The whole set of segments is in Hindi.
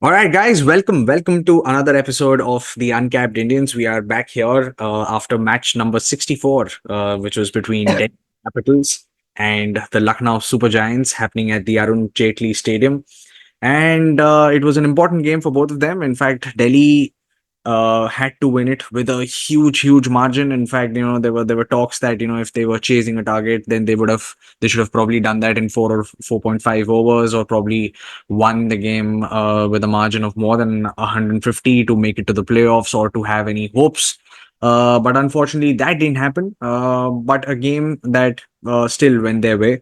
All right, guys, welcome to another episode of the Uncapped Indians. We are back here after match number 64, which was between Delhi Capitals and the Lucknow Super Giants happening at the Arun Jaitley Stadium. And it was an important game for both of them. In fact, Delhi had to win it with a huge margin. In fact, there were talks that if they were chasing a target, then they should have probably done that in 4 or 4.5 overs, or probably won the game with a margin of more than 150 to make it to the playoffs or to have any hopes. But unfortunately, that didn't happen. But a game that still went their way.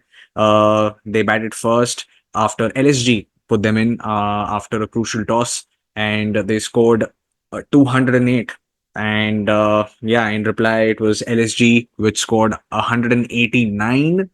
They batted first after LSG put them in after a crucial toss, and they scored 208. And yeah, in reply, it was LSG which scored 189.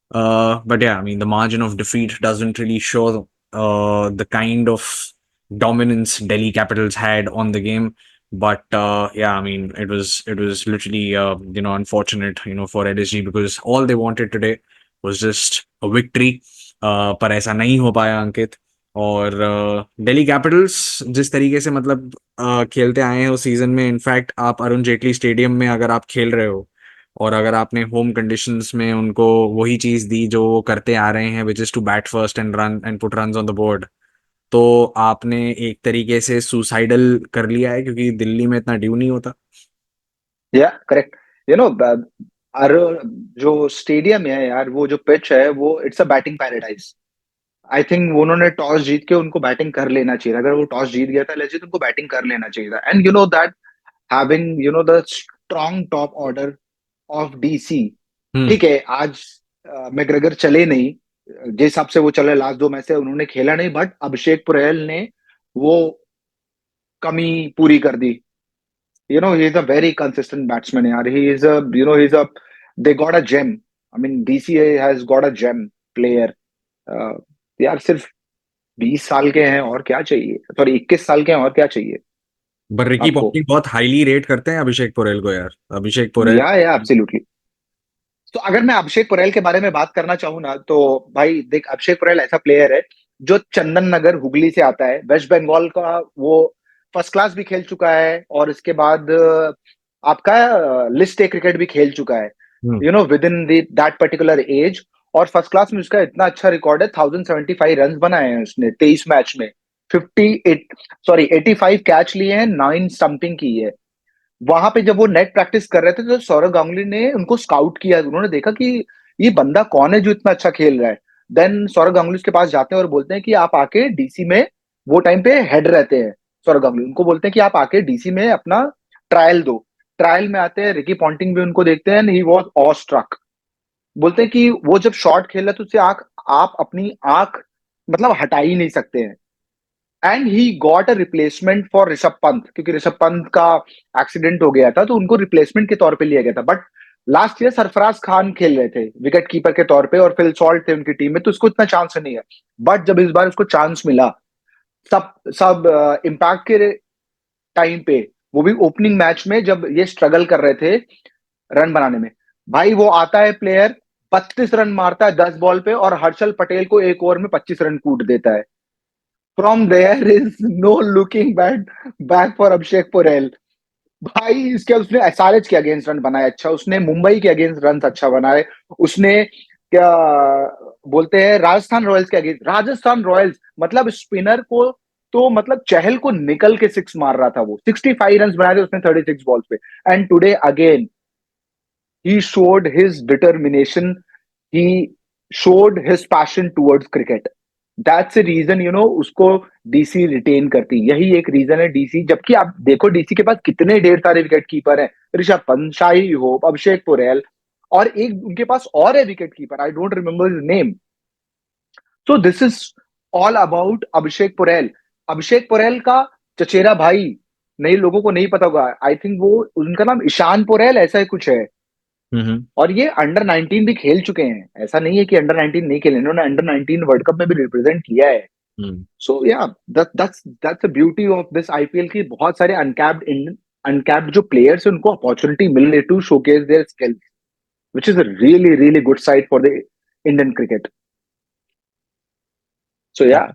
But yeah, I mean, the margin of defeat doesn't really show the kind of dominance Delhi Capitals had on the game. But yeah, I mean, it was literally unfortunate for LSG, because all they wanted today was just a victory. पर ऐसा नहीं हो पाया, अंकित. और दिल्ली कैपिटल्स जिस तरीके से मतलब खेलते आए हैं उस सीजन में, इनफैक्ट आप अरुण जेटली स्टेडियम में अगर आप खेल रहे हो और अगर आपने होम कंडीशंस में उनको वही चीज दी जो वो करते आ रहे हैं, which is to bat first and run and put runs on the board, तो आपने एक तरीके से सुसाइडल कर लिया है, क्योंकि दिल्ली में इतना ड्यू नहीं होता. या करेक्ट. यू नो अर जो स्टेडियम है यार, वो जो पिच है वो it's a batting paradise. I think उन्होंने टॉस जीत के उनको बैटिंग कर लेना चाहिए. अगर वो टॉस जीत गया था लेजिट, उनको बैटिंग कर लेना चाहिए था. And you know that having the strong top order of DC. Hmm. ठीक है, आज मैकग्रेगर चले नहीं. जिस हिसाब से वो चले लास्ट दो मैच से उन्होंने खेला नहीं, बट अभिषेक पुरेल ने वो कमी पूरी कर दी. He's a very consistent batsman. Yaar. He is a, they got a gem. I mean, DCA has got a gem player. Uh, यार सिर्फ 20 साल के हैं और क्या चाहिए. सॉरी, 21 साल के हैं और क्या चाहिए पर रिकी आपको. पॉन्टिंग बहुत हाईली रेट करते हैं अभिषेक पोरेल को, यार. अभिषेक पोरेल. या एब्सोल्युटली. तो अगर मैं अभिषेक पुरेल के बारे में बात करना चाहूँ ना, तो भाई देख, अभिषेक पुरेल ऐसा प्लेयर है जो चंदन नगर हुगली से आता है, वेस्ट बंगाल का. वो फर्स्ट क्लास भी खेल चुका है और इसके बाद आपका लिस्ट ए क्रिकेट भी खेल चुका है. Hmm. Within that particular age. और फर्स्ट क्लास में उसका इतना अच्छा रिकॉर्ड है, 1075 रन बनाए हैं उसने 23 मैच में. 85 कैच लिए हैं, 9 स्टंपिंग की है. वहां पे जब वो नेट प्रैक्टिस कर रहे थे तो सौरव गांगुली ने उनको स्काउट किया. उन्होंने देखा कि ये बंदा कौन है जो इतना अच्छा खेल रहा है. देन सौरव गांगुली उसके पास जाते हैं और बोलते हैं कि आप आके डीसी में, वो टाइम पे हेड रहते हैं सौरव गांगुली, उनको बोलते हैं कि आप आके डीसी में अपना ट्रायल दो. ट्रायल में आते हैं, रिकी पॉन्टिंग भी उनको देखते हैं. He was awe struck. बोलते हैं कि वो जब शॉट खेल रहा है तो उससे आप अपनी आंख मतलब हटा ही नहीं सकते हैं. And he got a replacement for Rishabh Pant, क्योंकि ऋषभ पंत का एक्सीडेंट हो गया था तो उनको रिप्लेसमेंट के तौर पे लिया गया था. But last year Sarfaraz Khan खेल रहे थे विकेट कीपर के तौर पे और फिल सॉल्ट थे उनकी टीम में, तो उसको इतना चांस नहीं है. बट जब इस बार उसको चांस मिला, सब सब इम्पैक्ट के टाइम पे, वो भी ओपनिंग मैच में जब ये स्ट्रगल कर रहे थे रन बनाने में, भाई वो आता है प्लेयर, 32 रन मारता है 10 बॉल पे और हर्षल पटेल को एक ओवर में 25 रन कूट देता है. From there is no looking back for Abhishek Porel. भाई इसके उसने एसआरएच के अगेंस्ट रन बनाए अच्छा, उसने मुंबई के अगेंस्ट रन अच्छा बनाए, उसने क्या बोलते हैं राजस्थान रॉयल्स के अगेंस्ट, राजस्थान रॉयल्स मतलब स्पिनर को, तो मतलब चहल को निकल के सिक्स मार रहा था. वो 65 रन बनाए थे उसने 36 बॉल्स पे. And today again he showed his determination. He showed his passion towards cricket. That's a reason उसको डीसी रिटेन करती. यही एक रीजन है डीसी. जबकि आप देखो डीसी के पास कितने ढेर सारे विकेट कीपर हैं, ऋषभ पंत, शाही होप, अभिषेक पुरेल, और एक उनके पास और है wicket keeper, I don't remember his name. So this is all about Abhishek Porel. Abhishek पुरेल का चचेरा भाई नए लोगों को नहीं पता होगा, आई थिंक वो उनका नाम ईशान पुरेल ऐसा ही कुछ है. हम्म. और ये अंडर 19 भी खेल चुके हैं. ऐसा नहीं है कि अंडर 19 नहीं खेले, इन्होंने अंडर 19 वर्ल्ड कप में भी रिप्रेजेंट किया है. हम्म. सो या that's the beauty of this IPL की बहुत सारे अनकैप्ड जो प्लेयर्स हैं उनको अपॉर्चुनिटी मिल रही to showcase their skills, which is a really really good side for the Indian cricket. So yeah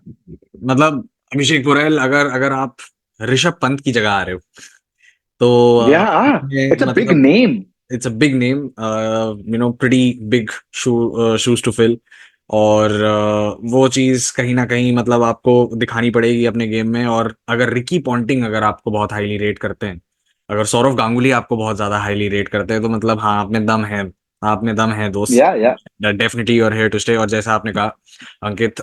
मतलब अभिषेक पुरेल, अगर अगर आप ऋषभ पंत की जगह आ रहे हो तो Yeah, it's a big मतलब name. It's a big name, pretty big shoes to fill. और वो चीज कहीं ना कहीं मतलब आपको दिखानी पड़ेगी अपने गेम में। और अगर रिकी पॉन्टिंग अगर आपको बहुत हाईली रेट करते हैं, अगर सौरव गांगुली आपको बहुत ज्यादा हाईली रेट करते हैं, तो मतलब हाँ, आप में दम है, आप में दम है दोस्त। Yeah, yeah, definitely you're here to stay. और जैसा आपने कहा Ankit,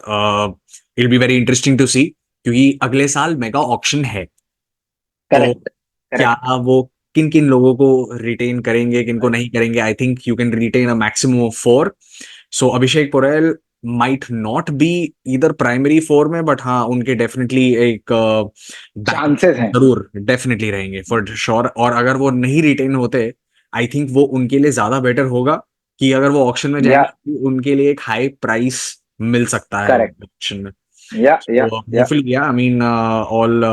it be very interesting to see, क्योंकि अगले साल मेगा ऑक्शन है। तो correct, क्या correct. वो किन किन लोगों को रिटेन करेंगे, किन को नहीं करेंगे? I think you can retain a maximum of 4। So Abhishek Porel might not be इधर प्राइमरी 4 में, बट हाँ, उनके डेफिनेटली एक बैकअप Chances हैं. जरूर डेफिनेटली रहेंगे फॉर श्योर। और अगर वो नहीं रिटेन होते, आई थिंक वो उनके लिए ज्यादा बेटर होगा कि अगर वो ऑक्शन में Yeah, जाएंगे, उनके लिए एक हाई प्राइस मिल सकता है correct. ऑक्शन में। Yeah, yeah, So yeah. hopefully, yeah, I mean, all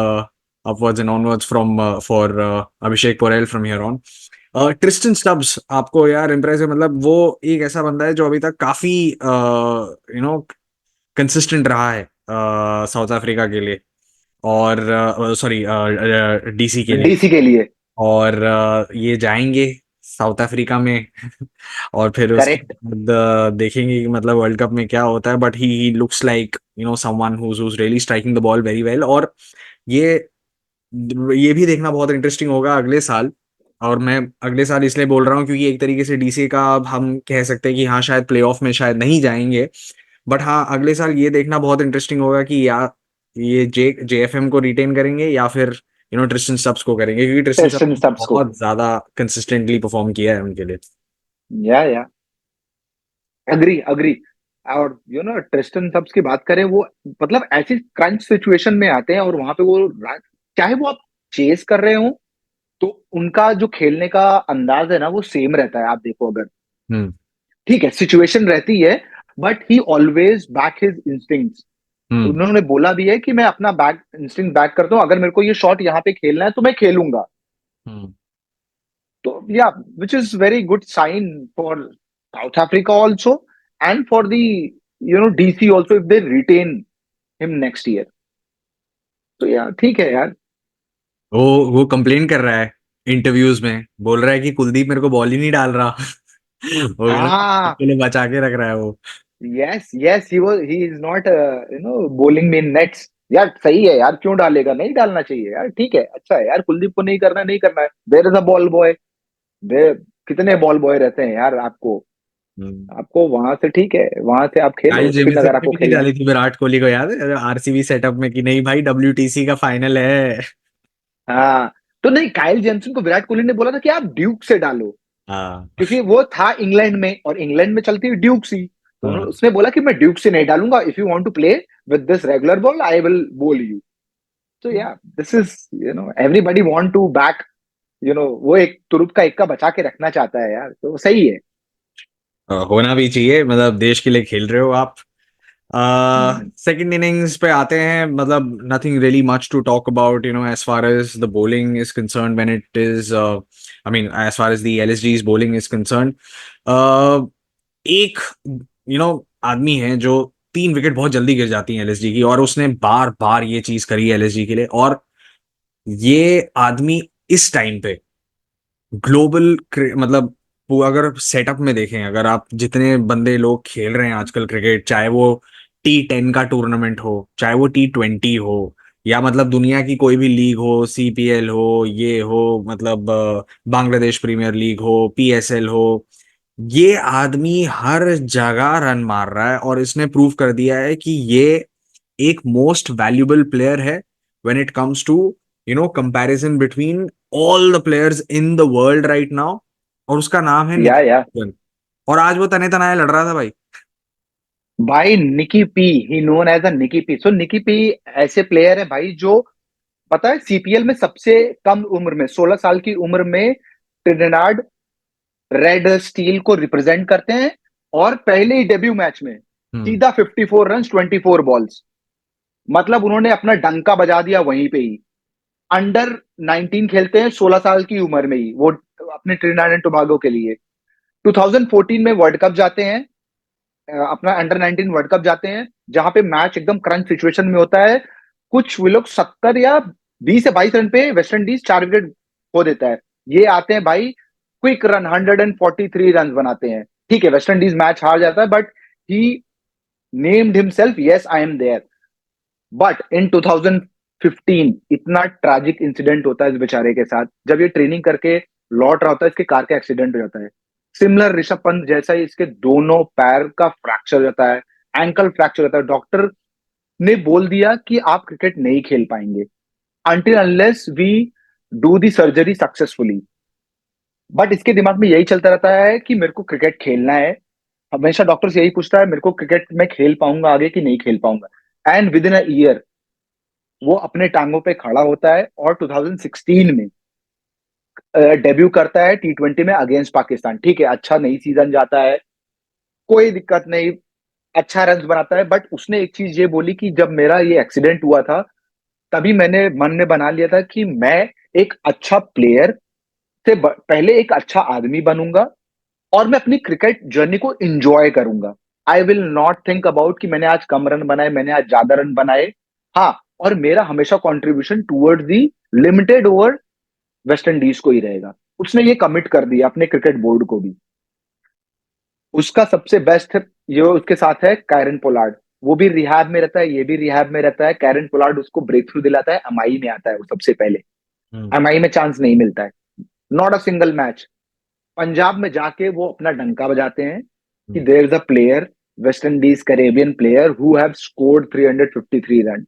upwards and onwards from for Abhishek Porel from here on. Tristan Stubbs आपको यार इम्प्रेस है? मतलब वो एक ऐसा बंदा है जो अभी तक काफी कंसिस्टेंट रहा है साउथ अफ्रीका के लिए, और सॉरी डीसी के लिए। डीसी के लिए. और ये जाएंगे साउथ अफ्रीका में और फिर उसके करेक्ट. बाद देखेंगे कि मतलब वर्ल्ड कप में क्या होता है। But he looks like someone who's really striking the ball very well. और ये ये भी देखना बहुत इंटरेस्टिंग होगा अगले साल। और मैं अगले साल इसलिए बोल रहा हूँ क्योंकि एक तरीके से डीसी का अब हम कह सकते हैं कि हाँ, शायद प्लेऑफ में शायद नहीं जाएंगे। बट हाँ, अगले साल ये देखना बहुत इंटरेस्टिंग होगा कि या ये जेएफएम को रिटेन करेंगे या फिर ट्रिस्टन स्टब्स को करेंगे, क्योंकि ट्रिस्टन टेस्टन स्टब्स स्टब्स को. बहुत ज्यादा कंसिस्टेंटली परफॉर्म किया है उनके लिए। या अग्री अग्री. और टेस्टन स्टब्स की बात करें, वो मतलब ऐसी क्रंच सिचुएशन में आते हैं और वहां पे वो चाहे वो आप चेस कर रहे हो, तो उनका जो खेलने का अंदाज है ना, वो सेम रहता है. आप देखो, अगर हम्म। ठीक है सिचुएशन रहती है, but he always back his instincts. Hmm. उन्होंने बोला भी है कि मैं अपना बैक इंस्टिंक्ट बैक करता हूँ, अगर मेरे को ये शॉट यहाँ पे खेलना है तो मैं खेलूंगा. हम्म। तो yeah which is very good sign for South Africa also, and for the DC also, if they retain him next year. तो यार ठीक है यार. वो कंप्लेन कर रहा है इंटरव्यूज में, बोल रहा है कि कुलदीप मेरे को बॉल ही नहीं डाल रहा। वो हाँ. के लिए बचा के रख रहा है वो। Yes yes, he is not bowling में नेट्स. यार सही है यार, क्यों डालेगा? नहीं डालना चाहिए यार. ठीक है, अच्छा है यार, कुलदीप को नहीं करना है, नहीं करना है. There is a ball boy. दे कितने बॉल बॉय रहते हैं यार. आपको हम्म। आपको वहां से ठीक है, वहां से आप खेलो, काइल स्पिन जेमिसन अगर ने आपको भी नहीं खेलना है. डाली थी विराट कोहली को, याद है आरसीबी सेटअप में कि नहीं भाई, डब्ल्यूटीसी का फाइनल है। हाँ. तो नहीं, काइल जेमसन को विराट कोहली ने बोला था कि आप ड्यूक से डालो, हाँ। क्योंकि वो था इंग्लैंड में और इंग्लैंड में चलती हुई ड्यूक सी. तो हाँ। उसने बोला कि मैं ड्यूक से नहीं डालूंगा. If you want to play with this regular ball, I will bowl you. तो yeah this is everybody want to back. वो एक तुरुप का इक्का बचा के रखना चाहता है यार, तो सही है. होना भी चाहिए, मतलब देश के लिए खेल रहे हो आप। हम्म. सेकंड इनिंग्स पे आते हैं, मतलब nothing really much to talk about as far as the bowling is concerned, when it is I mean as far as the LSG's bowling is concerned. एक आदमी है जो 3 विकेट बहुत जल्दी गिर जाती हैं एलएसजी की, और उसने बार बार ये चीज करी है एलएसजी के लिए। और ये आदमी इस टाइम पे ग्लोबल मतलब वो अगर सेटअप में देखें, अगर आप जितने बंदे लोग खेल रहे हैं आजकल क्रिकेट, चाहे वो T10 का टूर्नामेंट हो, चाहे वो T20 हो, या मतलब दुनिया की कोई भी लीग हो, सीपीएल हो, ये हो, मतलब बांग्लादेश प्रीमियर लीग हो, पीएसएल हो, ये आदमी हर जगह रन मार रहा है। और इसने प्रूव कर दिया है कि ये एक मोस्ट वैल्यूबल प्लेयर है when it comes to comparison between all the players in the world right now. और उसका नाम है या निकी। और आज वो तने तनाया लड़ रहा था भाई। भाई, Nicky P, he known as a Nicky P. So Nicky P ऐसे प्लेयर है भाई जो, पता है, सीपीएल में सबसे कम उम्र में, 16 साल की उम्र में ट्रिनिडाड रेड स्टील को रिप्रेजेंट करते हैं. और पहले ही डेब्यू मैच में हम्म। सीधा 54 रन 24 बॉल्स. मतलब उन्होंने अपना डंका बजा दिया वहीं पे ही. अंडर 19 खेलते हैं 16 साल की उम्र में ही वो, अपने ट्रिनिडाड एंड टोबागो के लिए. 2014 में वर्ल्ड कप जाते हैं, अपना अंडर 19 वर्ल्ड कप जाते हैं, जहां पे मैच एकदम क्रंच सिचुएशन में होता है. कुछ वो लोग 70 या 20 या 22 रन पे वेस्ट इंडीज 4 विकेट खो देता है। ये आते हैं भाई क्विक रन 143 रन बनाते हैं। ठीक है वेस्ट इंडीज मैच हार जाता है but he named himself yes I am there. But in 2015 इतना ट्रैजिक इंसिडेंट होता है इस बेचारे के साथ, जब ये ट्रेनिंग करके लौट रहा होता है इसके कार का एक्सीडेंट हो जाता है। सिमिलर ऋषभ पंत जैसा ही इसके दोनों पैर का फ्रैक्चर हो जाता है, एंकल फ्रैक्चर होता है। डॉक्टर ने बोल दिया कि आप क्रिकेट नहीं खेल पाएंगे until unless we do the surgery successfully। But इसके दिमाग में यही चलता रहता है कि मेरे को क्रिकेट खेलना है। हमेशा डॉक्टर से यही पूछता है मेरे को क्रिकेट में खेल पाऊंगा आगे कि नहीं खेल पाऊंगा। And with in a year वो अपने टांगों पे खड़ा होता है और 2016 में डेब्यू करता है T20 में अगेंस्ट पाकिस्तान। ठीक है अच्छा नहीं सीजन जाता है, कोई दिक्कत नहीं, अच्छा रन बनाता है। बट उसने एक चीज ये बोली कि जब मेरा ये एक्सीडेंट हुआ था तभी मैंने मन में बना लिया था कि मैं एक अच्छा प्लेयर से पहले एक अच्छा आदमी बनूंगा और मैं अपनी क्रिकेट जर्नी को एंजॉय करूंगा। आई विल नॉट थिंक अबाउट कि मैंने आज कम रन बनाए, मैंने आज ज्यादा रन बनाए। हाँ, और मेरा हमेशा contribution towards the limited over West Indies को ही रहेगा। उसने ये कमिट कर दिया अपने क्रिकेट बोर्ड को भी। उसका सबसे बेस्ट ये उसके साथ है कैरन पोलार्ड। वो भी रिहैब में रहता है, ये भी रिहैब में रहता है। कैरन पोलार्ड उसको ब्रेक थ्रू दिलाता है, एमआई में आता है वो सबसे पहले। हम्म, एमआई में चांस नहीं मिलता है, not a single match. Punjab में जाके वो अपना डंका बजाते हैं कि hmm, there is a player, West Indies Caribbean player who have scored 353 run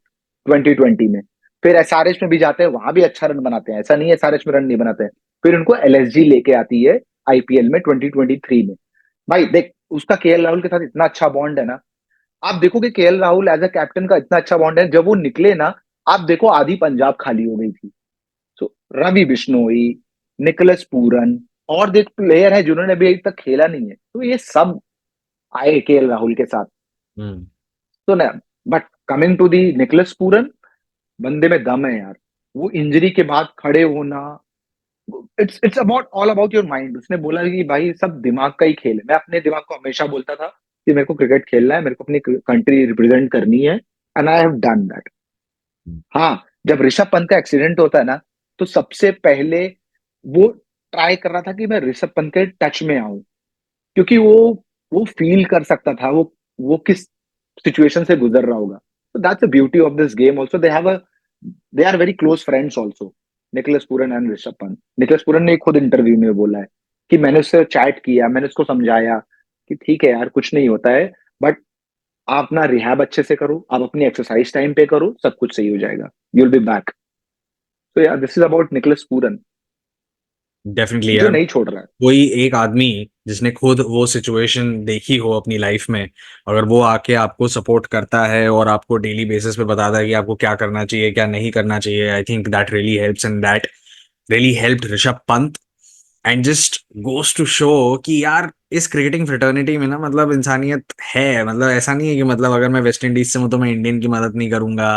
2020 में। फिर एसआरएच में भी जाते हैं, वहां भी अच्छा रन बनाते हैं, ऐसा नहीं है एसआरएच में रन नहीं बनाते हैं। फिर उनको एलएसजी लेके आती है आईपीएल में 2023 में। भाई देख उसका केएल राहुल के साथ इतना अच्छा बॉन्ड है ना। आप देखोगे KL Rahul as a captain का इतना अच्छा बॉन्ड है, जब वो निकले ना आप देखो आधी पंजाब खाली हो गई थी। सो रवि बिश्नोई, निकोलस पूरन और देख प्लेयर है जिन्होंने अभी तक खेला नहीं है, तो ये सब आए केएल राहुल के साथ। हम्म। तो ना, but coming to the Nicholas Pooran, बंदे में दम है यार। वो इंजरी के बाद खड़े होना, it's about all about your mind. उसने बोला कि भाई सब दिमाग का ही खेल है। मैं अपने दिमाग को हमेशा बोलता था कि मेरे को क्रिकेट खेलना है, मेरे को अपनी कंट्री रिप्रेजेंट करनी है, and I have done that. हाँ, जब ऋषभ पंत का एक्सीडेंट होता है ना तो सबसे पहले वो ट्राई कर रहा था कि मैं ऋषभ पंत के टच में आऊं, क्योंकि वो फील कर सकता था वो किस सिचुएशन से गुजर रहा होगा। तो that's the beauty of this game also. They are very close friends also, Nicholas Pooran and Rishabh Pant. Nicholas Pooran ने खुद इंटरव्यू में बोला है कि मैंने उससे चैट किया, मैंने उसको समझाया कि ठीक है यार कुछ नहीं होता है, बट आप अपना रिहैब अच्छे से करो, आप अपनी एक्सरसाइज टाइम पे करो, सब कुछ सही हो जाएगा, यू विल बी बैक। तो यार this is about Nicholas Pooran definitely जो यार, नहीं छोड़ रहा है। कोई एक आदमी जिसने खुद वो सिचुएशन देखी हो अपनी लाइफ में, अगर वो आके आपको सपोर्ट करता है और आपको डेली बेसिस पे बताता है कि आपको क्या करना चाहिए क्या नहीं करना चाहिए, I think that really helps and that really helped Rishabh Pant. And just goes to show कि यार इस क्रिकेटिंग फ्रेटर्निटी में ना मतलब इंसानियत है। मतलब ऐसा नहीं है कि मतलब अगर मैं वेस्ट इंडीज से हूं तो मैं इंडियन की मदद नहीं करूंगा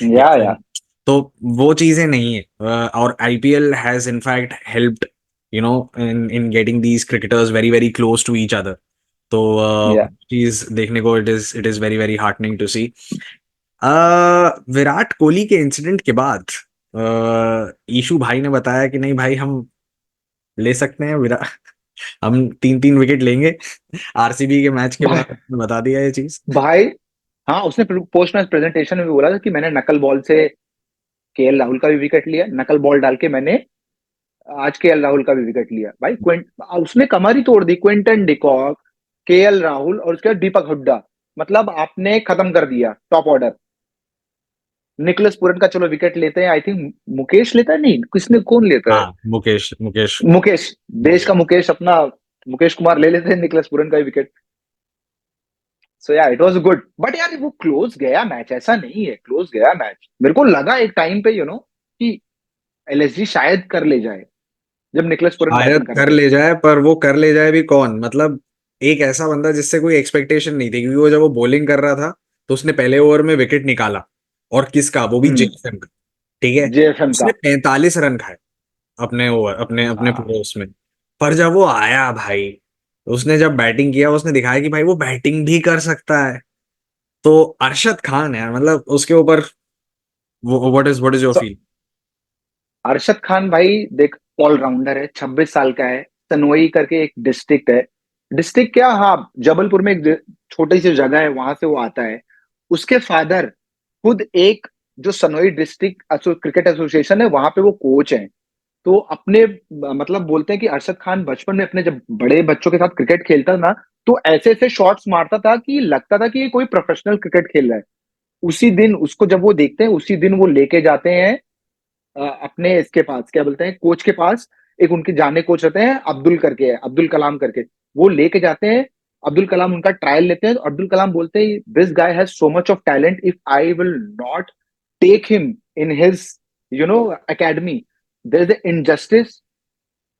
या या फिर, तो वो चीजें नहीं है। और IPL has in fact helped in getting these cricketers very very close to each other। तो या चीज देखने को it is very very heartening to see. Virat Kohli के इंसिडेंट के बाद ईशू भाई ने बताया कि नहीं भाई हम ले सकते हैं विराट, हम 3-3 विकेट लेंगे आरसीबी के मैच के बाद बता दिया ये चीज। भाई हाँ, उसने पोस्ट मैच प्रेजेंटेशन में भी बोला था कि मैंने नकल बॉल से केएल राहुल का भी विकेट लिया, नकल बॉल डाल के मैंने आज केएल राहुल का भी विकेट लिया। भाई उसने कमर ही तोड़ दी। क्विंटन डिकॉक, केएल राहुल और उसके बाद दीपक हुड्डा, मतलब आपने खत्म कर दिया टॉप ऑर्डर। निकोलस पूरन का चलो विकेट लेते हैं, आई थिंक मुकेश लेता है, नहीं किसने कौन लेता है, हाँ, मुकेश मुकेश मुकेश, देश का मुकेश अपना मुकेश कुमार ले लेते हैं निकोलस पूरन का भी विकेट। सो या इट वाज गुड, बट यार वो क्लोज गया मैच, ऐसा नहीं है क्लोज गया मैच। मेरे को लगा एक टाइम पे कि एलएसजी शायद कर ले जाए जब निकोलस पूरन शायद बैटिंग कर कर रहे थे। ले जाए, पर वो कर ले जाए भी कौन? मतलब एक ऐसा बंदा जिससे कोई एक्सपेक्टेशन नहीं थी, क्योंकि वो जब वो बॉलिंग कर रहा था तो उसने पहले ओवर में विकेट निकाला, और किसका? वो भी जेएसएम का। ठीक है, जेएफएम उसने का। 45 रन खाए अपने ओवर, अपने अपने हाँ पूरे उसमें। पर जब वो आया भाई, उसने जब बैटिंग किया उसने दिखाया कि भाई वो बैटिंग भी कर सकता है। तो अरशद खान है मतलब उसके ऊपर what is your So feel? Arshad Khan भाई देख ऑलराउंडर है, 26 साल का है। सनोई करके एक डिस्ट्रिक्ट है, डिस्ट्रिक्ट क्या, हाँ, जबलपुर में एक छोटी सी जगह है, वहां से वो आता है। उसके फादर खुद एक जो सनोई डिस्ट्रिक्ट क्रिकेट एसोसिएशन है वहां पे वो कोच हैं। तो अपने मतलब बोलते हैं कि अरशद खान बचपन में अपने जब बड़े बच्चों के साथ क्रिकेट खेलता था ना, तो ऐसे ऐसे शॉट्स मारता था कि लगता था कि ये कोई प्रोफेशनल क्रिकेट खेल रहा है। उसी दिन उसको जब वो देखते हैं, उसी दिन वो लेके जाते हैं अपने इसके पास, क्या बोलते हैं, कोच के पास। एक उनके जाने कोच रहते हैं, अब्दुल करके है, अब्दुल कलाम करके। वो लेके जाते हैं, अब्दुल कलाम उनका ट्रायल लेते हैं। तो अब्दुल कलाम बोलते हैं this guy has so much of talent, if I will not take him in his academy, there is an injustice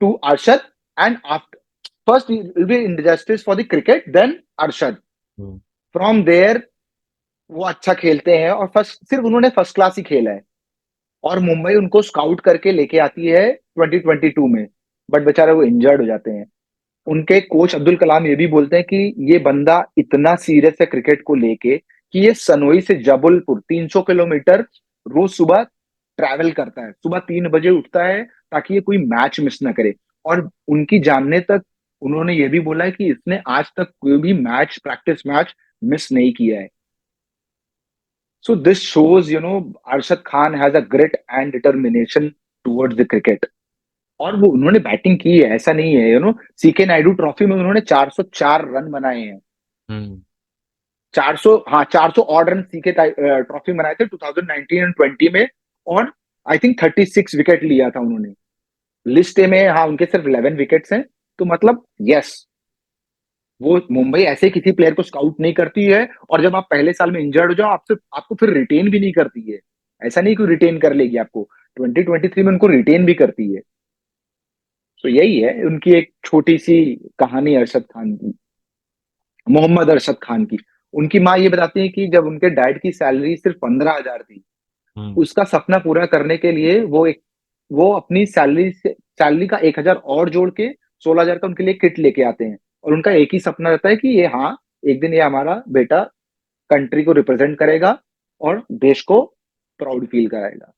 to Arshad, and after first it will be injustice for the cricket, then Arshad. Hmm. From there वो अच्छा खेलते हैं, और फर्स्ट सिर्फ उन्होंने फर्स्ट क्लास ही खेला है। और मुंबई उनको स्काउट करके लेके आती है 2022 में, बट बेचारे वो इंजर्ड हो जाते हैं। उनके कोच अब्दुल कलाम ये भी बोलते हैं कि ये बंदा इतना सीरियस है क्रिकेट को लेके कि ये सनोई से जबलपुर 300 किलोमीटर रोज सुबह ट्रैवल करता है, सुबह 3 बजे उठता है ताकि ये कोई मैच मिस ना करे। और उनकी जानने तक उन्होंने ये भी बोला है कि इसने आज तक कोई भी मैच, प्रैक्टिस मैच मिस नहीं किया है। So this shows, Arshad Khan has a grit and determination towards the cricket. और वो उन्होंने बैटिंग की है, ऐसा नहीं है, सीके नायडू ट्रॉफी में उन्होंने 404 रन बनाए हैं। Hmm. 400, हाँ, 400 ऑड रन सीके ट्रॉफी बनाए थे 2019 एंड 20 में। और आई थिंक 36 विकेट लिया था उन्होंने। लिस्ट ए में, हाँ, उनके सिर्फ 11 विकेट्स हैं। तो मतलब यस, वो मुंबई ऐसे किसी प्लेयर को स्काउट नहीं करती है, और जब आप पहले साल में इंजर्ड हो जाओ, आपसे आपको फिर रिटेन भी नहीं करती है। ऐसा नहीं कि रिटेन कर लेगी आपको, 2023 में उनको रिटेन भी करती है। तो यही है उनकी एक छोटी सी कहानी अरशद खान की, मोहम्मद अरशद खान की। उनकी माँ ये बताती है कि जब उनके डैड की सैलरी सिर्फ 15,000 थी, Hmm. उसका सपना पूरा करने के लिए वो अपनी सैलरी का 1,000 और जोड़ के 16,000 का उनके लिए किट लेके आते हैं। और उनका एक ही सपना रहता है कि ये, हाँ, एक दिन ये हमारा बेटा कंट्री को रिप्रेजेंट करेगा और देश को प्राउड फील कराएगा।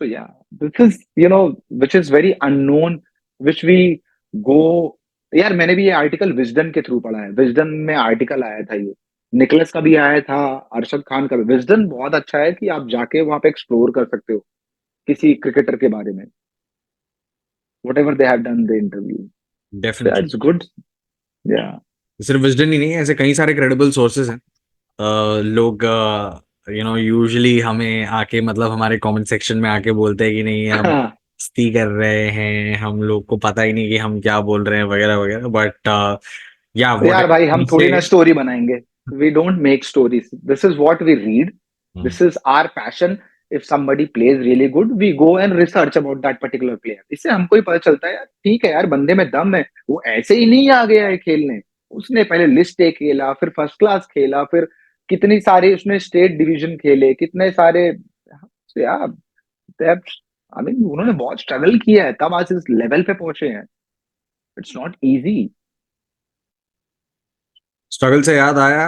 So yeah, this is which is very unknown, which we go. यार मैंने भी ये आर्टिकल विजडन के थ्रू पढ़ा है, विजडन में आर्टिकल आया था ये, निकलस का भी आया था, अरशद खान का भी। विजडन बहुत अच्छा है कि आप जाके वहां पे एक्सप्लोर कर सकते हो किसी क्रिकेटर के बारे में, what ever they have done the interview. Definitely. It's good. या सिर्फ विजडन ही नहीं, ऐसे कई सारे क्रेडिबल सोर्सेज हैं। लोग यूजुअली हमें आके मतलब हमारे कमेंट सेक्शन में आके बोलते हैं कि नहीं, हम मस्ती कर रहे हैं, हम लोग को पता ही नहीं कि हम क्या बोल रहे हैं वगैरह वगैरह, बट या यार भाई, हम व्हाट थोड़ी से। ना स्टोरी बनाएंगे। We don't make stories, this is what we read, this is our passion. If somebody plays really good, we go and research about that particular player। इससे हमको ही पता चलता है यार, ठीक है यार, बंदे में दम है, वो ऐसे ही नहीं आ गया है खेलने। उसने पहले लिस्ट ए खेला, फिर फर्स्ट क्लास खेला, फिर कितनी सारी उसने स्टेट डिवीजन खेले, कितने सारे। यार आई मीन उन्होंने बहुत स्ट्रगल किया है, तब आज इस लेवल पे पहुंचे हैं। It's not easy. स्ट्रगल से याद आया,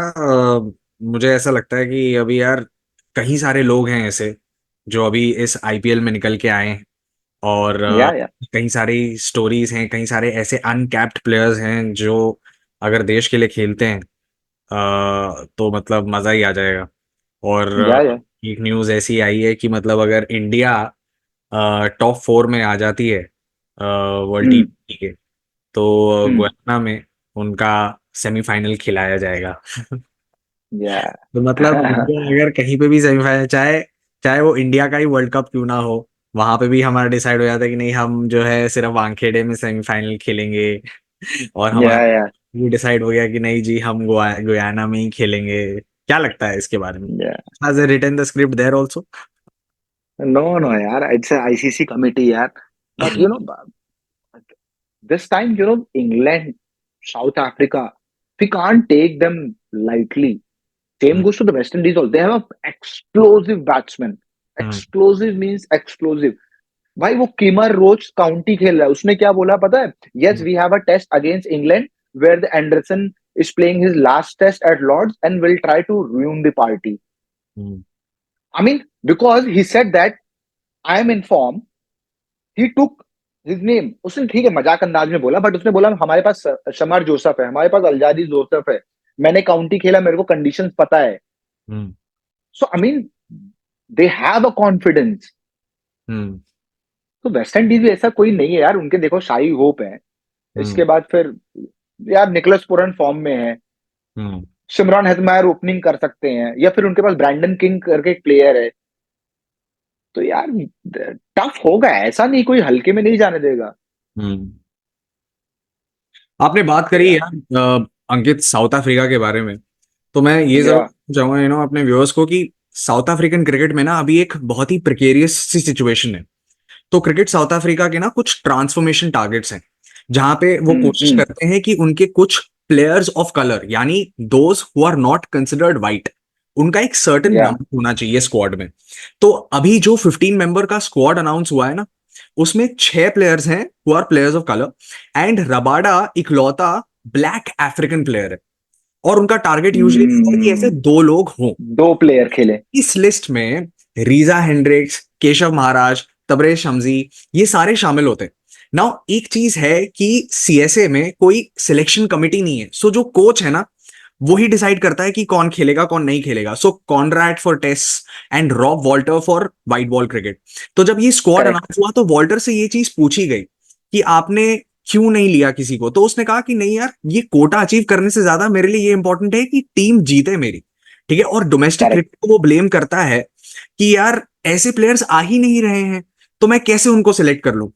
मुझे ऐसा लगता है कि अभी यार कई सारे लोग हैं ऐसे जो अभी इस आईपीएल में निकल के आए हैं, और या कई सारी स्टोरीज हैं, कई सारे ऐसे अनकैप्ड प्लेयर्स हैं जो अगर देश के लिए खेलते हैं तो मतलब मजा ही आ जाएगा। और या एक न्यूज़ ऐसी आई है कि मतलब अगर इंडिया टॉप 4 में आ जाती है वर्ल्ड टी हम्म ट्वेंटी के, तो हम्म गुयाना में उनका सेमीफाइनल खिलाया जाएगा। या तो मतलब इंडिया अगर कहीं पे भी सेमीफाइनल, चाहे चाहे वो इंडिया का ही वर्ल्ड कप क्यों ना हो, वहां पे भी हमारा डिसाइड हो जाता है कि नहीं, हम जो है सिर्फ वानखेड़े में सेमीफाइनल खेलेंगे। और हमारा या भी डिसाइड हो गया कि नहीं जी, हम गुयाना में ही खेलेंगे। क्या लगता है इसके बारे में? या has written the script there also? No no यार, इट्स आईसीसी कमिटी यार। But this time, England, South Africa, we can't take them lightly. Same goes to the West Indies also. They have a explosive batsman. Explosive means explosive. भाई वो किमर रोच काउंटी खेल रहा है, उसने क्या बोला पता है? Yes, we have a test against England where the Anderson is playing his last test at Lords and will try to ruin the party. I mean, because he said that I am in form, he took his name. उसने ठीक है मजाक अंदाज में बोला, बट उसने बोला हमारे पास शमार जोसेफ है, हमारे पास अल्जादी जोसेफ है, मैंने काउंटी खेला, मेरे को कंडीशंस पता है. Hmm. So I mean they have a confidence. Hmm. तो वेस्ट इंडीज भी ऐसा कोई नहीं है यार. उनके देखो शाही होप है, हम्म. इसके बाद फिर यार निकोलस पुरन फॉर्म में है, हम्म. शिमरॉन हेटमायर ओपनिंग कर सकते हैं, या फिर उनके पास ब्रैंडन किंग करके एक प्लेयर है. तो यार टफ होगा, ऐसा नहीं कोई हल्के में नहीं जाने देगा. हम्म. आपने बात तो करी यार यार अंकित, साउथ अफ्रीका के बारे में. तो मैं ये या जरूर चाहूंगा अपने व्यूअर्स को कि साउथ अफ्रीकन क्रिकेट में ना अभी एक बहुत ही प्रिकेरियस सी सिचुएशन है. तो क्रिकेट साउथ अफ्रीका के ना कुछ ट्रांसफॉर्मेशन टारगेट्स हैं, जहां पे वो कोशिश हम्म. करते हैं कि उनके कुछ प्लेयर्स ऑफ कलर, यानी those who are not considered white, उनका एक सर्टेन या नंबर होना चाहिए स्क्वाड में. तो अभी जो 15 मेंबर का स्क्वाड अनाउंस हुआ है ना, उसमें 6 प्लेयर्स हैं who are players of colour, and Rabada इकलौता ब्लैक अफ्रीकन प्लेयर है. और उनका टारगेट यूजुअली है कि ऐसे 2 लोग हों. दो प्लेयर खेले. इस लिस्ट में रीजा हेंड्रिक्स, केशव महाराज, तबरेज शमजी, ये सारे शामिल होते हैं. नाउ एक चीज है कि सीएसए में कोई सिलेक्शन कमिटी नहीं है. सो जो कोच है ना, वो ही डिसाइड करता है कि कौन खेलेगा कौन नहीं खेलेगा. So Conrad for test and Rob Walter for white ball cricket. तो जब ये स्क्वाड करेक्ट. अनाउंस हुआ तो वॉल्टर से ये चीज पूछी गई कि आपने क्यों नहीं लिया किसी को. तो उसने कहा कि नहीं यार, ये कोटा अचीव करने से ज्यादा मेरे लिए ये इंपॉर्टेंट है कि टीम जीते मेरी. ठीक है. और डोमेस्टिक करेक्ट. क्रिकेट को वो ब्लेम करता है कि यार ऐसे प्लेयर्स आ ही नहीं रहे हैं, तो मैं कैसे उनको सिलेक्ट कर लूं.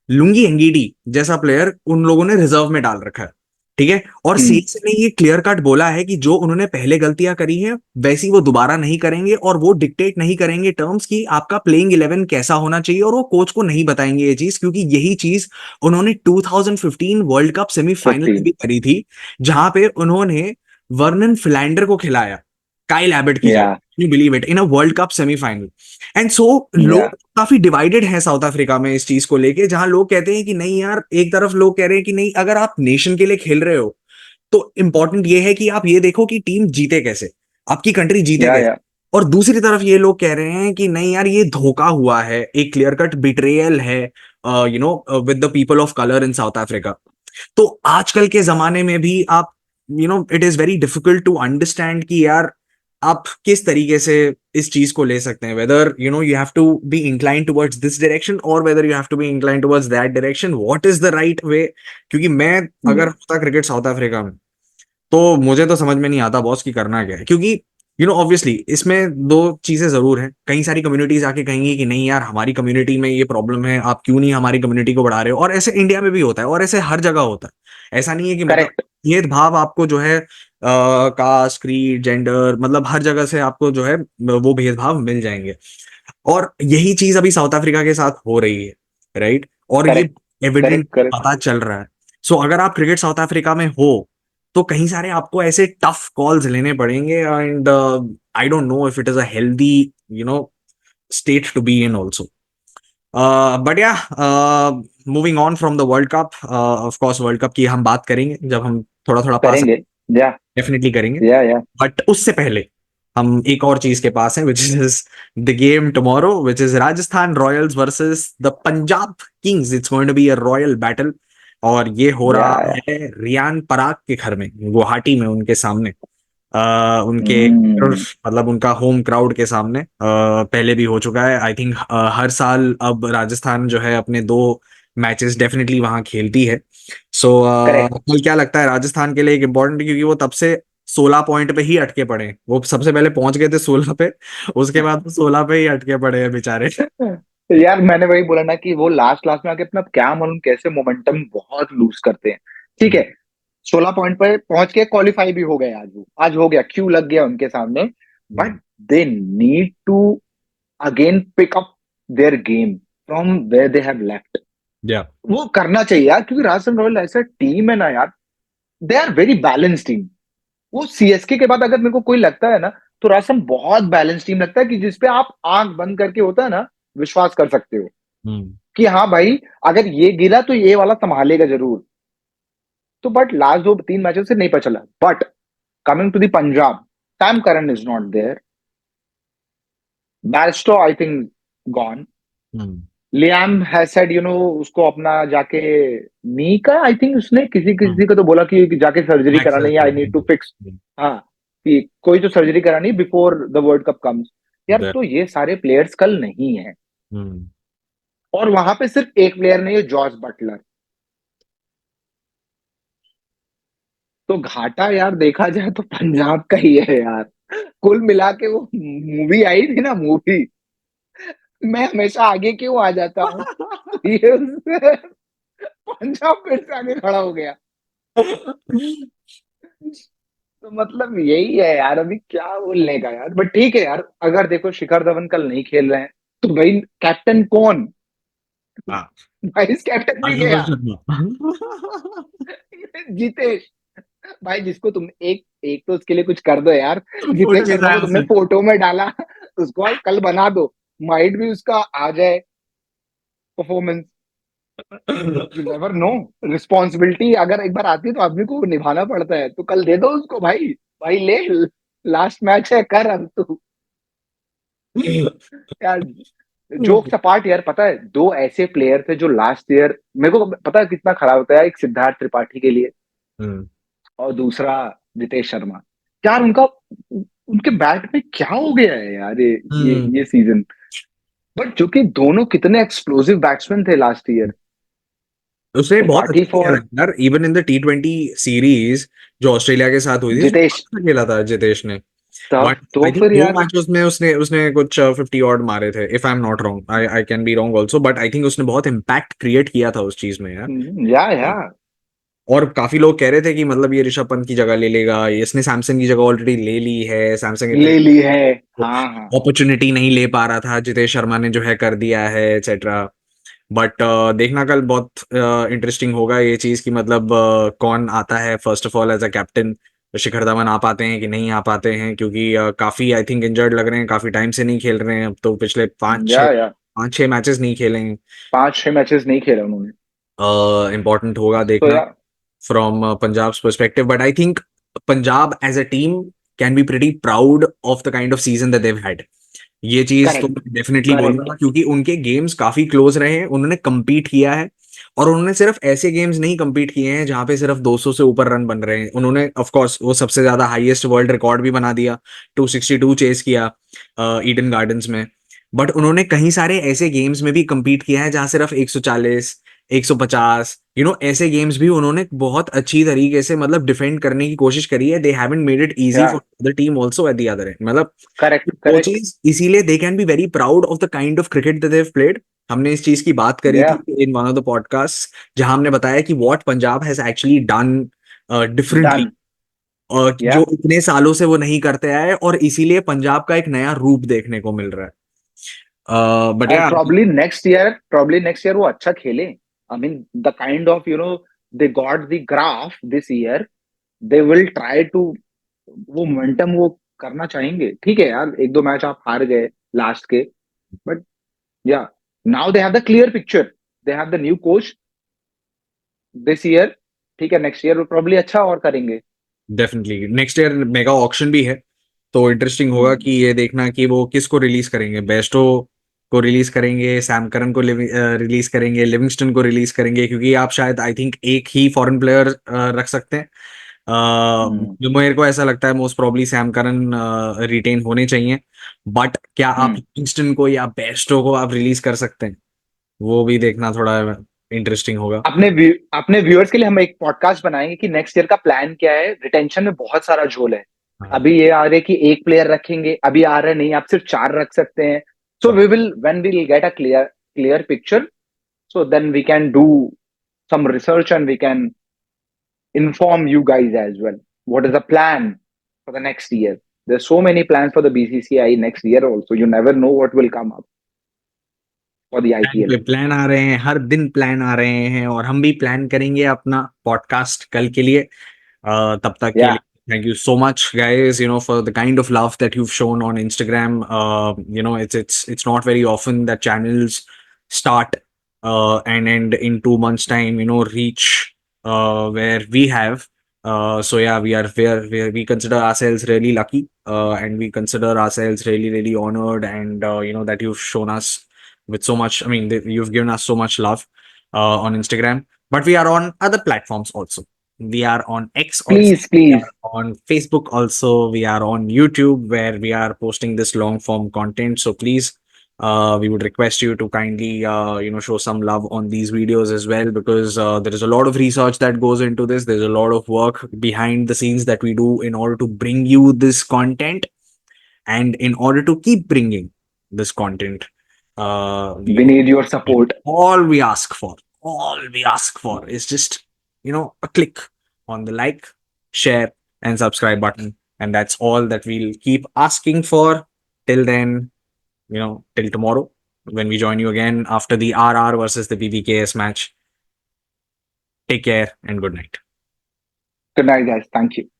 लुंगी एंगीडी जैसा प्लेयर उन लोगों ने रिजर्व में डाल रखा है. ठीक है. और सीएसए ने ये क्लियर कट बोला है कि जो उन्होंने पहले गलतियां करी हैं वैसी वो दोबारा नहीं करेंगे, और वो डिक्टेट नहीं करेंगे टर्म्स की आपका प्लेइंग 11 कैसा होना चाहिए, और वो कोच को नहीं बताएंगे ये चीज, क्योंकि यही चीज उन्होंने 2015 वर्ल्ड कप सेमीफाइनल में 15. भी करी थी, जहां पे उन्होंने वर्नन फिलैंडर को खिलाया काइल एबट की या जगह. You believe it, in a world cup semifinal. And so या लोग काफी डिवाइडेड हैं साउथ अफ्रीका में इस चीज को लेके, जहां लोग कहते हैं कि नहीं यार, एक तरफ लोग कह रहे हैं कि नहीं, अगर आप नेशन के लिए खेल रहे हो तो इंपॉर्टेंट ये है कि आप ये देखो कि टीम जीते कैसे, आपकी कंट्री जीते कैसे. या और दूसरी तरफ ये लोग कह रहे हैं कि नहीं यार, ये धोखा हुआ है, एक क्लियर कट बिट्रेयल है with the people of colour in South Africa. तो आजकल के जमाने में भी आप it is very difficult to understand कि यार आप किस तरीके से इस चीज को ले सकते हैं, whether you have to be incline towards this direction और whether you have to be incline towards that direction. What is the right way. क्योंकि मैं अगर होता क्रिकेट साउथ अफ्रीका में, तो मुझे तो समझ में नहीं आता बॉस की करना क्या है. क्योंकि ऑब्वियसली इसमें 2 चीजें जरूर हैं. कई सारी कम्युनिटीज आके कहेंगी कि नहीं यार, हमारी कम्युनिटी में ये प्रॉब्लम है, आप क्यों नहीं हमारी कम्युनिटी को बढ़ा रहे हो. और ऐसे इंडिया में भी होता है और ऐसे हर जगह होता है. ऐसा नहीं है कि मतलब करेक्ट. भेदभाव आपको जो है कास्ट, क्रीड, जेंडर, मतलब हर जगह से आपको जो है वो भेदभाव मिल जाएंगे. और यही चीज अभी साउथ अफ्रीका के साथ हो रही है. राइट. और ये करेक्ट. Evident correct. करेक्ट. पता चल रहा है. सो अगर आप क्रिकेट साउथ अफ्रीका में हो तो कहीं सारे आपको ऐसे टफ कॉल्स लेने पड़ेंगे. And I don't know if it is a healthy state to be in also. But yeah, moving on from the world cup, of course world cup की हम बात करेंगे जब हम थोड़ा थोड़ा पास, करेंगे. या डेफिनेटली करेंगे. या बट उससे पहले हम एक और चीज के पास हैं, which is the game tomorrow, which is Rajasthan Royals versus the Punjab Kings. It's going to be a royal battle. और ये हो या रहा है रियान पराग के घर में, गुवाहाटी में, उनके सामने, उनके हम्म. मतलब उनका होम क्राउड के सामने. पहले भी हो चुका है आई थिंक. हर साल अब राजस्थान जो है अपने 2 मैचेस डेफिनेटली वहां खेलती है. So correct. कल क्या लगता है राजस्थान के लिए एक इम्पोर्टेंट, क्योंकि वो तब से 16 पॉइंट पे ही अटके पड़े हैं. वो सबसे पहले पहुंच गए थे 16 पे, उसके बाद 16 पे ही अटके पड़े हैं बेचारे. यार मैंने वही बोला ना कि वो लास्ट लास्ट में आके अपना क्या मालूम कैसे मोमेंटम बहुत लूज करते हैं. ठीक हम्म. है, 16 पॉइंट पे पहुंच के क्वालिफाई भी हो गए. आज वो आज हो गया, क्यू लग गया उनके सामने. But they need to again pick up their game from where they have left. Yeah. वो करना चाहिए यार, क्योंकि राजस्थान रॉयल ऐसा टीम है ना यार, they are very balance team. वो सीएसके के बाद अगर मेरे को कोई लगता है ना, तो राजस्थान बहुत बैलेंस टीम लगता है, कि जिसपे आप आंख बंद करके होता है ना विश्वास कर सकते हो हम्म. कि हाँ भाई, अगर ये गिरा तो ये वाला संभालेगा जरूर. तो बट लास्ट 2-3 मैचों से नहीं पता चला. But coming to the Punjab, Sam Curran is not there. Bairstow I think gone. Hmm. Liam has said उसको अपना जाके नी का आई थिंक उसने किसी हम्म. किसी को तो बोला कि जाके सर्जरी Max करानी है, I need to fix. Verstappen. हाँ, कि कोई तो सर्जरी करानी before the world cup comes. यार That- तो ये सारे प्लेयर्स कल नहीं है, हम्म. और वहां पे सिर्फ एक प्लेयर नहीं है, जॉर्ज बटलर. तो घाटा यार देखा जाए तो पंजाब का ही है यार. कुल मिला के वो मूवी आई थी ना, मूवी, मैं हमेशा आगे क्यों आ जाता हूँ, तो ये पंजाब फिर से आगे खड़ा हो गया. तो मतलब यही है यार, अभी क्या बोलने का यार. बट ठीक है यार, अगर देखो शिखर धवन कल नहीं खेल रहे हैं तो भाई कैप्टन कौन? हाँ. वाइस कैप्टन भी आशुतोष गया. शर्मा. जितेश. भाई जिसको तुम एक एक तो उसके लिए कुछ कर दो यार. फोटो जितेश शर्मा को खिंचाया तुमने उसने. फोटो में डाला, उसको आज कल बना दो, माइट भी उसका आ जाए performance. You never know. Responsibility अगर एक बार आती है तो आदमी को निभाना पड़ता है. तो कल दे दो उसको भाई. भाई ले, लास्ट मैच है, कर अब तू. यार जोक्स अपार्ट यार, पता है दो ऐसे प्लेयर थे जो लास्ट ईयर, मेरे को पता है कितना खराब होता है, एक सिद्धार्थ त्रिपाठी के लिए हम्म. और दूसरा जितेश शर्मा. यार उनका, उनके बैट में क्या हो गया है यार, ये सीजन. बट जो कि दोनों कितने एक्सप्लोसिव बैट्समैन थे लास्ट ईयर. उसने बहुत त्रिपाठी अच्छा खेला फॉर यार, even in the T20 series जो ऑस्ट्रेलिया के साथ हुई थी, उसमें बहुत जितेश. अच्छा खेला था जितेश ने. तब बट तो आई थिंक फिर दो यार. मैचेस में उसने उसने कुछ 50 ऑड मारे थे, if I am not wrong. I can be wrong also, but I think उसने बहुत इम्पैक्ट क्रिएट किया था उस चीज में यार. या और काफी लोग कह रहे थे कि मतलब ये ऋषभ पंत की जगह ले लेगा, इसने सैमसन की जगह ऑलरेडी ले ली है, सैमसंग इतने ले ली है. हाँ हाँ. अपॉर्चुनिटी नहीं ले पा रहा था, जितेश शर्मा ने जो है कर दिया है एक्सेट्रा. बट देखना कल बहुत इंटरेस्टिंग होगा ये चीज कि मतलब कौन आता है first of all as a captain. Shikhar Dhawan आ पाते हैं कि नहीं आ पाते हैं, क्योंकि काफी आई थिंक इंजर्ड लग रहे हैं, काफी टाइम से नहीं खेल रहे हैं, अब तो पिछले या 5-6 मैचेस नहीं खेले हैं. 5-6 मैचेस नहीं खेले उन्होंने. इम्पोर्टेंट होगा तो देखना यार. from Punjab's perspective. But I think Punjab as a team can be pretty proud of the kind of season that they've had. ये चीज तो करेक्ट. Definitely correct. बोलूंगा, क्योंकि उनके गेम्स काफी क्लोज रहे हैं, उन्होंने compete किया है. और उन्होंने सिर्फ ऐसे गेम्स नहीं compete किए हैं जहां पे सिर्फ 200 से ऊपर रन बन रहे हैं. उन्होंने ऑफ कोर्स वो सबसे ज्यादा हाईएस्ट वर्ल्ड रिकॉर्ड भी बना दिया, 262 चेस किया ईडन गार्डन्स में. बट उन्होंने कई सारे ऐसे गेम्स में भी compete किया है जहां सिर्फ 140, 150, ऐसे गेम्स भी उन्होंने बहुत अच्छी तरीके से मतलब डिफेंड करने की कोशिश करी है. They haven't made it easy yeah for the team also at the other end. मतलब करेक्ट. वो करेक्ट. चीज इसीलिए they can be very proud of the kind of cricket that they have played. हमने इस चीज की बात करी या थी in one of the podcast, जहां हमने बताया कि what Punjab has actually done differently, done. या जो इतने सालों से वो नहीं करते आए, और इसीलिए पंजाब का एक नया रूप देखने को मिल रहा है. बट और यार. प्रॉब्ली नेक्स्ट ईयर वो अच्छा खेले. I mean the kind of they got the graph this year, they will try to, वो मोमेंटम वो करना चाहेंगे. ठीक है यार, एक दो मैच आप हार गए लास्ट के. बट या, now they have the clear picture, they have the new coach this year. ठीक है, नेक्स्ट ईयर वो प्रॉब्ली अच्छा और करेंगे. Definitely next year mega auction भी है, तो इंटरेस्टिंग होगा कि ये देखना कि वो किसको रिलीज करेंगे. बेस्टो को रिलीज करेंगे, सैम करन को रिलीज करेंगे, लिविंगस्टन को रिलीज करेंगे, क्योंकि आप शायद आई थिंक एक ही फॉरेन प्लेयर रख सकते हैं. हम्म. जो मेरे को ऐसा लगता है most probably Sam Curran retain होने चाहिए. बट क्या आप हम्म. लिविंगस्टन को या बेस्टो को आप रिलीज कर सकते हैं, वो भी देखना थोड़ा इंटरेस्टिंग होगा. अपने व्यूअर्स के लिए हम एक पॉडकास्ट बनाएंगे कि नेक्स्ट ईयर का प्लान क्या है. रिटेंशन में बहुत सारा झोल है. हाँ. अभी ये आ रहे कि एक प्लेयर रखेंगे, अभी आ रहे नहीं आप सिर्फ 4 रख सकते हैं. So we will when we will get a clear picture, so then we can do some research and we can inform you guys as well what is the plan for the next year. There's so many plans for the BCCI next year also. You never know what will come up for the plan IPL. पे प्लान आ रहे हैं, हर दिन प्लान आ रहे हैं, और हम भी प्लान करेंगे अपना पॉडकास्ट कल के लिए. तब तक के Yeah. लिए thank you so much guys, for the kind of love that you've shown on Instagram. It's not very often that channels start and end in 2 months time, reach where we have. So yeah, we consider ourselves really lucky, and we consider ourselves really honored, and that you've shown us with so much. I mean, you've given us so much love on Instagram, but we are on other platforms also. We are on X also. Please, We please. are on Facebook also. We are on YouTube where we are posting this long form content. So please, we would request you to kindly show some love on these videos as well, because there is a lot of research that goes into this. There's a lot of work behind the scenes that we do in order to bring you this content, and in order to keep bringing this content, we We would need your support. all we ask for is just a click on the like, share, and subscribe button, and that's all that we'll keep asking for. Till then, till tomorrow when we join you again after the RR versus the BBKS match. Take care and good night. Good night, guys. Thank you.